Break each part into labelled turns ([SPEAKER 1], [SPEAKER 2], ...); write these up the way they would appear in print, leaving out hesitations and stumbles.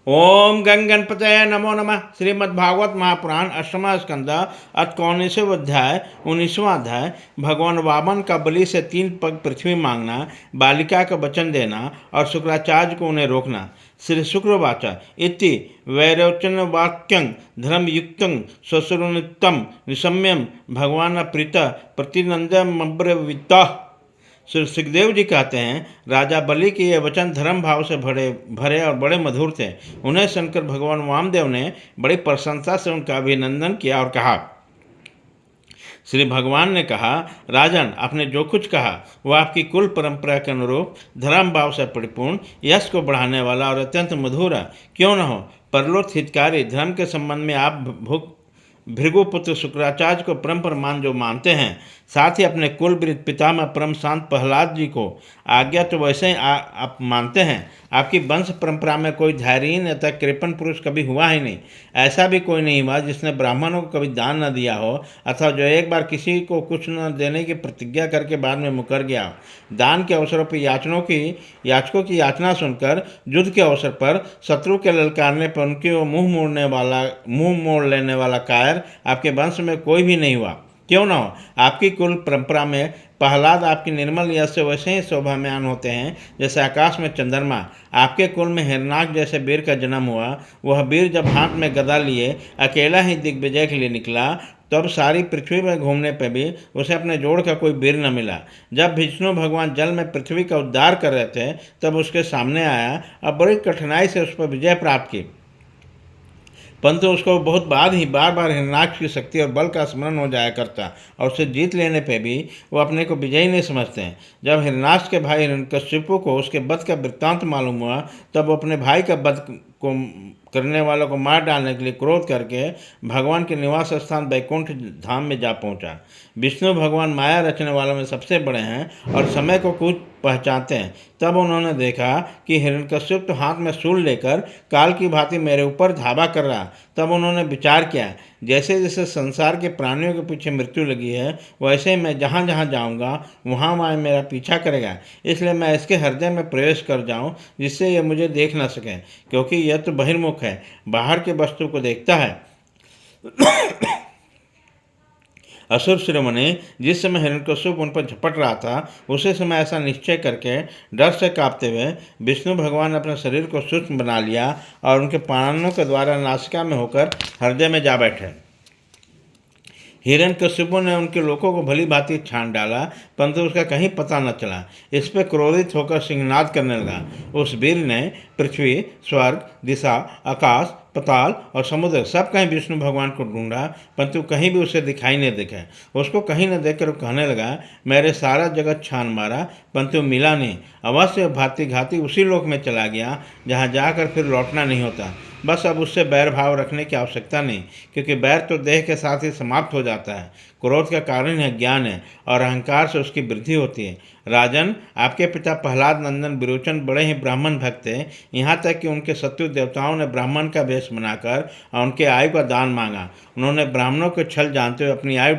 [SPEAKER 1] ओम गंग गणपतये नमो नमः। श्रीमद्भागवत महापुराण अष्टमा स्कंद अथ 19वें अध्याय 19वां अध्याय। भगवान वामन का बलि से 3 पग पृथ्वी मांगना, बालिका का वचन देना और शुक्राचार्य को उन्हें रोकना। श्री शुक्रवाचा इति वैरोचन वाक्यं धर्मयुक्तं स्वसुरनित्यं निशम्यं भगवान प्रीत प्रतिनंदमब्रवीतः। श्री सुखदेव जी कहते हैं, राजा बलि के ये वचन धर्म भाव से भरे और बड़े मधुर थे। उन्हें सुनकर भगवान वामदेव ने बड़ी प्रसन्नता से उनका अभिनंदन किया और कहा। श्री भगवान ने कहा, राजन, आपने जो कुछ कहा वह आपकी कुल परंपरा के अनुरूप धर्म भाव से परिपूर्ण, यश को बढ़ाने वाला और अत्यंत मधुर है। क्यों न हो, परलोक हितकारी धर्म के संबंध में आप भृगुपुत्र शुक्राचार्य को परम प्रमाण जो मानते हैं, साथ ही अपने कुलवृत्त पितामह परम शांत प्रहलाद जी को आज्ञा तो वैसे ही आप मानते हैं। आपकी वंश परंपरा में कोई धैर्यहीन अतः कृपण पुरुष कभी हुआ ही नहीं। ऐसा भी कोई नहीं हुआ जिसने ब्राह्मणों को कभी दान न दिया हो, अथवा जो एक बार किसी को कुछ न देने की प्रतिज्ञा करके बाद में मुकर गया हो। दान के अवसरों पर याचकों की याचना सुनकर युद्ध के अवसर पर शत्रु के ललकारने पर उनकी मुंह मोड़ लेने वाला कायर आपके वंश में कोई भी नहीं हुआ। क्यों न हो, आपकी कुल परंपरा में प्रहलाद आपकी निर्मल यश से वैसे ही शोभामान होते हैं जैसे आकाश में चंद्रमा। आपके कुल में हिरणाक्ष जैसे वीर का जन्म हुआ। वह वीर जब हाथ में गदा लिए अकेला ही दिग्विजय के लिए निकला, तब सारी पृथ्वी में घूमने पर भी उसे अपने जोड़ का कोई वीर न मिला। जब विष्णु भगवान जल में पृथ्वी का उद्धार कर रहे थे, तब उसके सामने आया और बड़ी कठिनाई से उस पर विजय प्राप्त की, परंतु उसको बहुत बाद ही बार बार हिरणाक्ष की शक्ति और बल का स्मरण हो जाया करता और उसे जीत लेने पे भी वो अपने को विजयी नहीं समझते हैं। जब हिरणाक्ष के भाई हिरण्यकशिपु को उसके वध का वृत्तांत मालूम हुआ, तब वो अपने भाई का वध को करने वालों को मार डालने के लिए क्रोध करके भगवान के निवास स्थान वैकुंठ धाम में जा पहुंचा। विष्णु भगवान माया रचने वालों में सबसे बड़े हैं और समय को कुछ पहचानते हैं। तब उन्होंने देखा कि हिरण्यकश्यप तो हाथ में शूल लेकर काल की भांति मेरे ऊपर धावा कर रहा। तब उन्होंने विचार किया, जैसे जैसे संसार के प्राणियों के पीछे मृत्यु लगी है, वैसे ही मैं जहाँ जहाँ जाऊँगा वहाँ वहाँ मेरा पीछा करेगा। इसलिए मैं इसके हृदय में प्रवेश कर जाऊँ जिससे यह मुझे देख न सके, क्योंकि यह तो बहिर्मुख है, बाहर के वस्तु को देखता है। असुर शिरोमणि जिस समय हिरण्यकश्यप उन पर झपट रहा था, उसी समय ऐसा निश्चय करके डर से कांपते हुए विष्णु भगवान ने अपने शरीर को सूक्ष्म बना लिया और उनके प्राणों के द्वारा नासिका में होकर हृदय में जा बैठे। हिरण्यकश्यपु ने उनके लोगों को भली भांति छान डाला, परंतु उसका कहीं पता न चला। इस पर क्रोधित होकर सिंहनाद करने लगा। उस वीर ने पृथ्वी, स्वर्ग, दिशा, आकाश, पताल और समुद्र सब कहीं विष्णु भगवान को ढूंढा, परंतु कहीं भी उसे दिखाई नहीं दिखे। उसको कहीं न देखकर वो कहने लगा, मैंने सारा जगत छान मारा परंतु मिला नहीं। अवश्य भांति घाती उसी लोक में चला गया जहाँ जाकर फिर लौटना नहीं होता। बस अब उससे बैर भाव रखने की आवश्यकता नहीं, क्योंकि बैर तो देह के साथ ही समाप्त हो जाता है। क्रोध का कारण है ज्ञान है और अहंकार से उसकी वृद्धि होती है। राजन, आपके पिता प्रहलाद नंदन विरोचन बड़े ही ब्राह्मण भक्त थे, यहाँ तक कि उनके शत्रु देवताओं ने ब्राह्मण का वेश बनाकर और उनके आयु का दान मांगा। उन्होंने ब्राह्मणों के छल जानते हुए अपनी आयु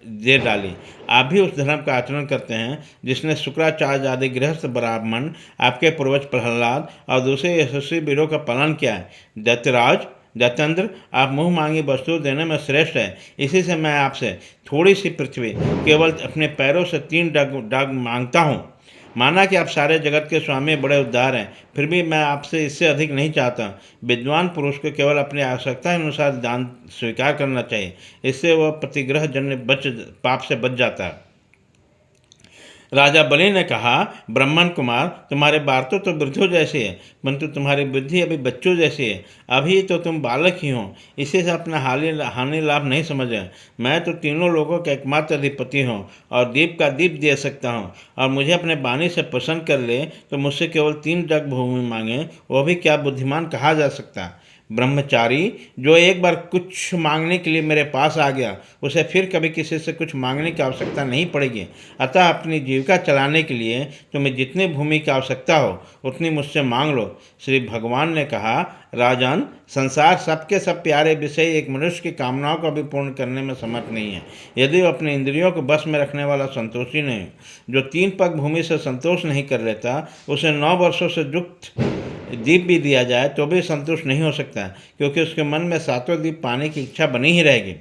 [SPEAKER 1] दे डाली। आप भी उस धर्म का आचरण करते हैं जिसने शुक्राचार्य आदि गृहस्थ ब्राह्मण, आपके पूर्वज प्रहलाद और दूसरे यशस्वी वीरों का पालन किया है। दैत्यराज दैत्येंद्र, आप मुँह मांगी वस्तु देने में श्रेष्ठ है। इसी से मैं आपसे थोड़ी सी पृथ्वी केवल अपने पैरों से 3 डग मांगता हूँ। माना कि आप सारे जगत के स्वामी बड़े उद्धार हैं, फिर भी मैं आपसे इससे अधिक नहीं चाहता। विद्वान पुरुष को केवल अपनी आवश्यकता अनुसार दान स्वीकार करना चाहिए, इससे वह प्रतिग्रह जन्य पाप से बच जाता है। राजा बलि ने कहा, ब्राह्मण कुमार, तुम्हारे बातों तो वृद्धों जैसी है, परंतु तुम्हारी बुद्धि अभी बच्चों जैसी है। अभी तो तुम बालक ही हो, इसी से अपना हानि लाभ नहीं समझे। मैं तो तीनों लोगों का एकमात्र अधिपति हूँ और दीप का दीप दे सकता हूँ, और मुझे अपने वाणी से प्रसन्न कर ले तो मुझसे केवल 3 डग भूमि मांगे, वह भी क्या बुद्धिमान कहा जा सकता। ब्रह्मचारी जो एक बार कुछ मांगने के लिए मेरे पास आ गया, उसे फिर कभी किसी से कुछ मांगने की आवश्यकता नहीं पड़ेगी। अतः अपनी जीविका चलाने के लिए तुम्हें जितनी भूमि की आवश्यकता हो उतनी मुझसे मांग लो। श्री भगवान ने कहा, राजन, संसार सबके सब प्यारे विषय एक मनुष्य की कामनाओं को भी पूर्ण करने में समर्थ नहीं है, यदि वो अपने इंद्रियों को बस में रखने वाला संतोषी नहीं। जो 3 पग भूमि से संतोष नहीं कर लेता, उसे 9 वर्षों से युक्त दीप भी दिया जाए तो भी संतुष्ट नहीं हो सकता, क्योंकि उसके मन में सातों दीप पाने की इच्छा बनी ही रहेगी।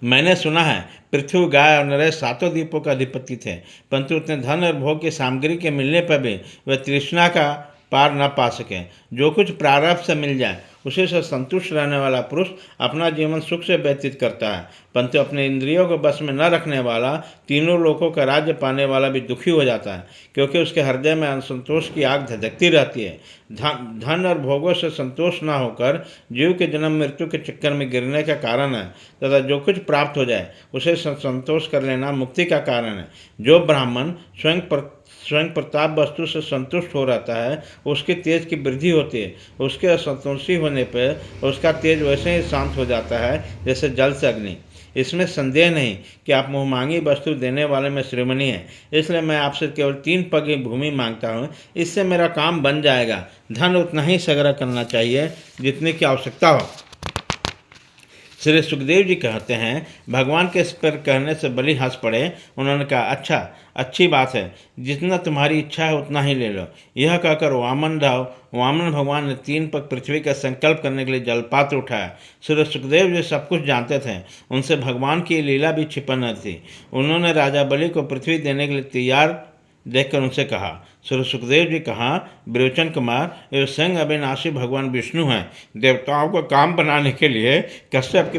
[SPEAKER 1] मैंने सुना है पृथ्वी, गाय और नरेश सातों द्वीपों का अधिपति थे, परंतु उतने धन और भोग की सामग्री के मिलने पर भी वे तृष्णा का पार न पा सके। जो कुछ प्रारब्ध से मिल जाए उसी से संतुष्ट रहने वाला पुरुष अपना जीवन सुख से व्यतीत करता है, परंतु अपने इंद्रियों को बस में न रखने वाला तीनों लोकों का राज्य पाने वाला भी दुखी हो जाता है, क्योंकि उसके हृदय में असंतोष की आग धधकती रहती है। धन और भोगों से संतोष न होकर जीव के जन्म मृत्यु के चक्कर में गिरने का कारण है, तथा जो कुछ प्राप्त हो जाए उसे संतोष कर लेना मुक्ति का कारण है। जो ब्राह्मण स्वयं प्रताप वस्तु से संतुष्ट हो रहता है, उसके तेज की वृद्धि होती है। उसके असंतोषी होने पर उसका तेज वैसे ही शांत हो जाता है जैसे जल से अग्नि। इसमें संदेह नहीं कि आप मुँहमांगी वस्तु देने वाले में श्रीमणी हैं, इसलिए मैं आपसे केवल 3 पग की भूमि मांगता हूँ, इससे मेरा काम बन जाएगा। धन उतना ही संग्रह करना चाहिए जितने की आवश्यकता हो। श्री सुखदेव जी कहते हैं, भगवान के इस पर कहने से बलि हंस पड़े। उन्होंने कहा, अच्छा, अच्छी बात है, जितना तुम्हारी इच्छा है उतना ही ले लो। यह कहकर वामन भगवान ने 3 पग पृथ्वी का संकल्प करने के लिए जलपात्र उठाया। श्री सुखदेव जी सब कुछ जानते थे, उनसे भगवान की लीला भी छिपन न थी। उन्होंने राजा बलि को पृथ्वी देने के लिए तैयार देखकर उनसे कहा। श्री सुखदेव जी कहा, विरोचन कुमार, ये स्वयं अविनाशी भगवान विष्णु हैं। देवताओं को काम बनाने के लिए कश्यप की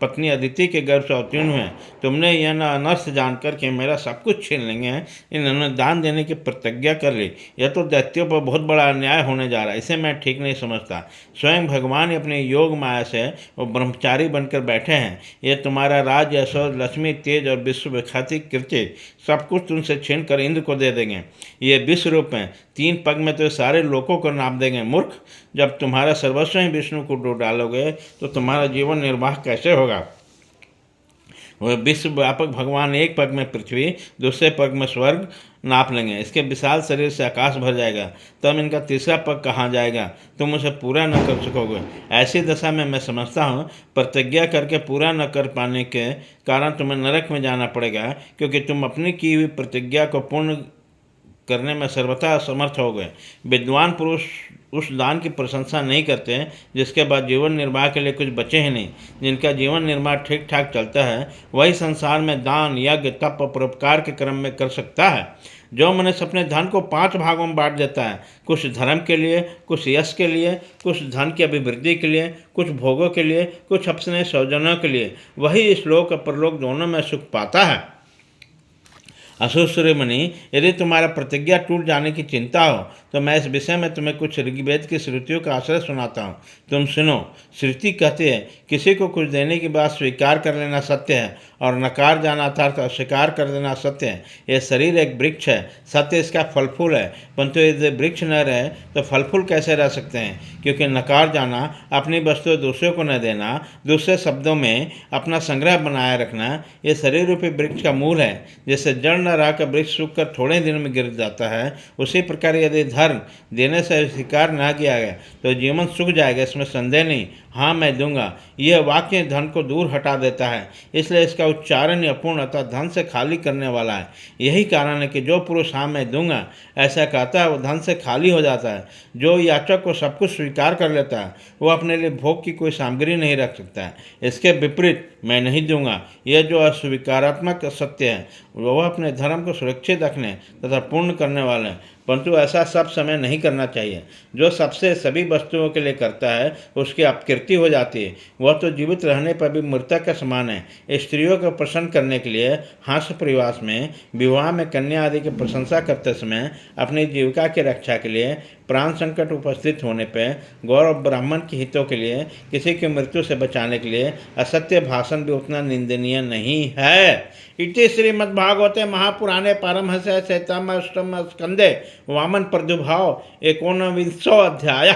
[SPEAKER 1] पत्नी अदिति के गर्भ से अवतीर्ण हुए। तुमने यह न अनर्थ जानकर कि मेरा सब कुछ छीन लेंगे, इन्होंने दान देने की प्रतिज्ञा कर ली। यह तो दैत्यों पर बहुत बड़ा अन्याय होने जा रहा है, इसे मैं ठीक नहीं समझता। स्वयं भगवान अपने योग माया से वो ब्रह्मचारी बनकर बैठे हैं। यह तुम्हारा राज, यशोर, लक्ष्मी, तेज और विश्व विख्याति कीर्ति सब कुछ तुमसे छीन कर इंद्र को दे देंगे। ये विश्व रूप में 3 पग में तो सारे लोगों को नाप देंगे। मूर्ख, जब तुम्हारा सर्वस्व ही विष्णु को डो डालोगे तो तुम्हारा जीवन निर्वाह कैसे होगा। वह विश्व व्यापक भगवान एक पग में पृथ्वी, दूसरे पग में स्वर्ग नाप लेंगे। इसके विशाल शरीर से आकाश भर जाएगा, तब इनका तीसरा पग कहाँ जाएगा, तुम उसे पूरा न कर सकोगे। ऐसी दशा में मैं समझता हूँ प्रतिज्ञा करके पूरा न कर पाने के कारण तुम्हें नरक में जाना पड़ेगा, क्योंकि तुम अपनी की हुई प्रतिज्ञा को पूर्ण करने में सर्वथा असमर्थ हो गए। विद्वान पुरुष उस दान की प्रशंसा नहीं करते जिसके बाद जीवन निर्वाह के लिए कुछ बचे ही नहीं। जिनका जीवन निर्वाह ठीक ठाक चलता है वही संसार में दान, यज्ञ, तप और परोपकार के क्रम में कर सकता है। जो मनुष्य अपने धन को 5 भागों में बांट देता है, कुछ धर्म के लिए, कुछ यश के लिए, कुछ धन की अभिवृद्धि के लिए, कुछ भोगों के लिए, कुछ अपने स्वजनों के लिए, वही इस लोक और परलोक दोनों में सुख पाता है। असुश्रीमणि, यदि तुम्हारा प्रतिज्ञा टूट जाने की चिंता हो तो मैं इस विषय में तुम्हें कुछ ऋग्वेद की श्रुतियों का आश्रय सुनाता हूँ। तुम सुनो। श्रुति कहती है, किसी को कुछ देने की बात स्वीकार कर लेना सत्य है और नकार जाना अर्थात अस्वीकार कर देना सत्य है। यह शरीर एक वृक्ष है, सत्य इसका फल फूल है, परंतु यदि वृक्ष न रहे तो फल फूल कैसे रह सकते हैं। क्योंकि नकार जाना अपनी वस्तु दूसरों को न देना, दूसरे शब्दों में अपना संग्रह बनाए रखना, यह शरीर रूपी वृक्ष का मूल है। जैसे जड़ न रहकर वृक्ष सूख कर थोड़े दिन में गिर जाता है, उसी प्रकार यदि धर्म देने से स्वीकार न किया गया तो जीवन सूख जाएगा, इसमें संदेह नहीं। हाँ, मैं दूंगा, यह वाक्य धन को दूर हटा देता है, इसलिए इसका उच्चारण अपूर्ण अर्थात धन से खाली करने वाला है। यही कारण है कि जो पुरुष हाँ मैं दूंगा ऐसा कहता है वो धन से खाली हो जाता है। जो याचक को सब कुछ स्वीकार कर लेता है वो अपने लिए भोग की कोई सामग्री नहीं रख सकता है। इसके विपरीत मैं नहीं दूंगा, यह जो अस्वीकारात्मक सत्य है वह अपने धर्म को सुरक्षित रखने तथा पूर्ण करने वाला है, परंतु ऐसा सब समय नहीं करना चाहिए। जो सबसे सभी वस्तुओं के लिए करता है उसकी अपकीर्ति हो जाती है, वह तो जीवित रहने पर भी मृतक का समान है। स्त्रियों को प्रसन्न करने के लिए हास्य परिवास में, विवाह में कन्या आदि की प्रशंसा करते समय, अपनी जीविका की रक्षा के लिए, प्राण संकट उपस्थित होने पर, गौरव ब्राह्मण के हितों के लिए, किसी की मृत्यु से बचाने के लिए असत्य भाषण भी उतना निंदनीय नहीं है। इति श्रीमद्भागवते महापुराणे पारमहंस्यां संहितायां अष्टम स्कंदे वामन प्रादुर्भाव 19वां अध्याय।